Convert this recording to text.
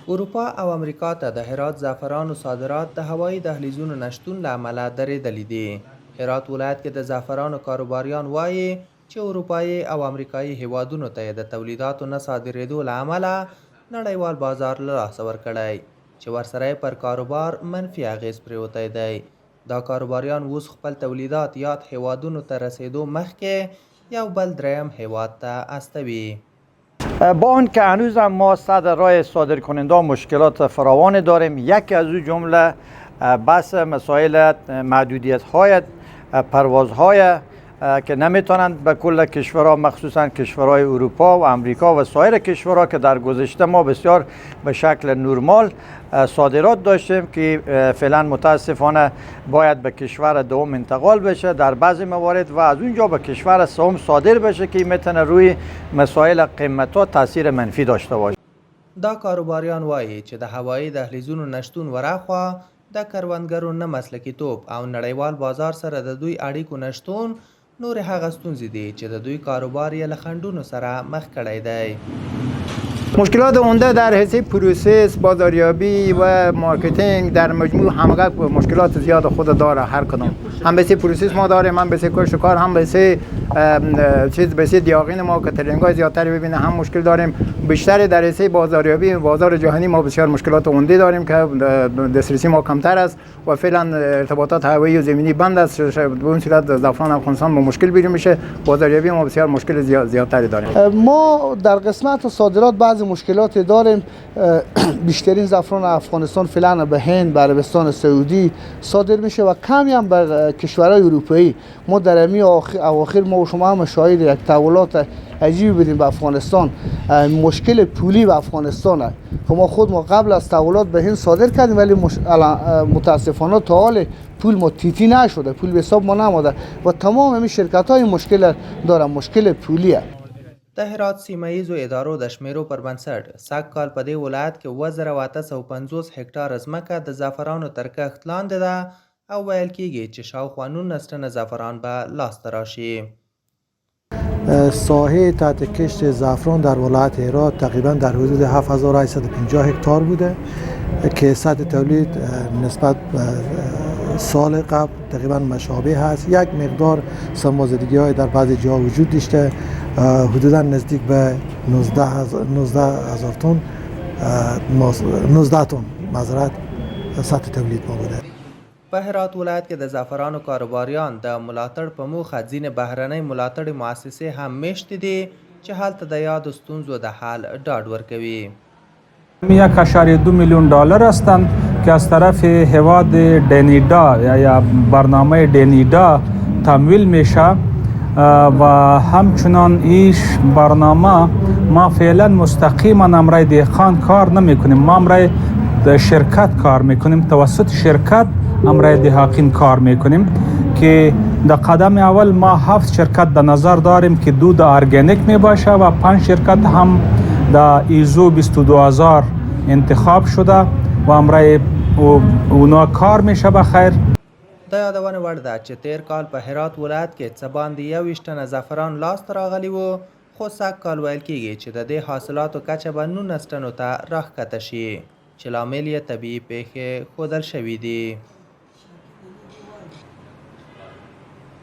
اروپا او امریکا ته د هرات زعفرانو صادرات د هوایي دهلیزونو نشتون له امله درېدلي دي. هرات ولایت کې د زعفرانو کاروباریان وایي چې اروپایي او امریکایي هیوادونو ته د تولیداتو نه صادرېدو له امله نړیوال بازار له لاسه ورکړی چې ورسره پر کاروبار منفي اغیز پرېوتی دی. دا کاروباریان اوس خپل تولیدات یاد هیوادونو ته رسیدو مخکې یو بل دریم هیواد ته استوي. با آن که هنوز هم ما سر راه صادرکننده مشکلات فراوان داریم، یکی از او جمله بحث مسائل محدودیت های پروازهای که نمیتونند به کل کشورها، مخصوصا کشورهای اروپا و امریکا و سایر کشورها که در گذشته ما بسیار به شکل نرمال صادرات داشتیم که فعلا متاسفانه باید به کشور دوم انتقال بشه در بعضی موارد و از اونجا به کشور سوم صادر بشه که میتونه روی مسائل قیمتا تاثیر منفی داشته باشه. دا کاروباریان وایي چې د هوایي دهلیزونو نشتون ورهخوا د کروندګرو نه مسلکي توب او نړیوال بازار سره د دوی اړیکو نشتون نور هغه ستونزې دي چې د دوی کاروبار یې له خنډونو سره مخ کړی دی. مشکلات عمده در حیث پروسس، بازاریابی و مارکتینگ در مجموع همگاه مشکلات زیاد خود داره. هر کدام هم بسیار پروسس ما داریم، هم بسیار کشت کار، هم بسیار بسیار دیاقین ما که ترینگاه زیادتری ببینه هم مشکل داریم. بیشتر در حیث بازاریابی بازار جهانی ما بسیار مشکلات عمده داریم که دسترسی ما کمتر است و فعلا ارتباطات هوایی و زمینی بند است. به اون صورت زعفران افغانستان با مشکل بیرون میشه. بازاریابی ما بسیار مشکل زیادتری داریم. ما در قسمت صادرات بعضی مشکلات داریم. بیشترین زعفران افغانستان فعلا به هند، به عربستان سعودی صادر میشه و کمی هم به کشورهای اروپایی. ما در امی اواخر ما و شما هم شاهد یک تحولات عجیبی بودیم به افغانستان. مشکل پولی به افغانستان است. ما خود ما قبل از تحولات به هند صادر کردیم ولی متاسفانه تا حال پول ما تیتی نشده، پول به حساب ما نماده و تمام همین شرکت های مشکل دارن، مشکل پولی است. د هرات سیمه ییزو ادارو د شمیرو پر بنسټ سږ کال په دې ولایت کې 2850 هکټاره ځمکه د زعفرانو تر کښت لاندې ده او ویل کېږي چې شاوخوا 19 ټنه زعفران به لاسته راشي. ساحه تحت کشت زعفران در ولایت هرات تقریبا در حدود 7850 هکتار بوده که سطح تولید نسبت سال قبل تقریبا مشابه هست. یک مقدار سرمازدگی های در بعضی جاها وجود داشته، حدودا نزدیک به 19 تن معذرت سطح تولید ما بوده. په هرات ولایت کې د زعفرانو کاروباریان د ملاتړ په موخه ځینې بهرنۍ ملاتړې مؤسسې هم میشتې دي چې هلته د یادو ستونزو د حل ډاډ ورکوي. 1.2 میلیون دلار هستند که از طرف هواد دنیدا یا برنامه دنیدا تمویل میشه و همچنان ایش برنامه ما فعلا مستقیما امرای دهقان کار نمیکنیم، ما امرای شرکت کار میکنیم، توسط شرکت امرای دهقان کار میکنیم که در قدم اول ما 7 شرکت در نظر داریم که 2 ارگانیک میباشه و 5 شرکت هم در ایزو 22000 انتخاب شده و امرای اونا کار میشه بخیر. د یادونې وړ ده چې تیر کال په هرات ولایت کې څه باندې 21 ټنه زعفران لاسته راغلي وو خو سږ کال ویل کېږي چې د دې حاصلاتو کچه به 19 ټنو ته راښکته شي چې لامل یې طبیعي پیښې ښودل شوي دي.